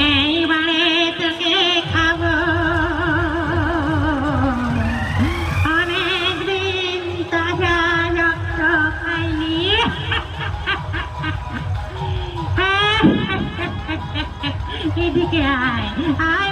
এইবারে তোকে খাবো অনেকদিন তাজা রক্ত খাইনি এদিকে আয় আয়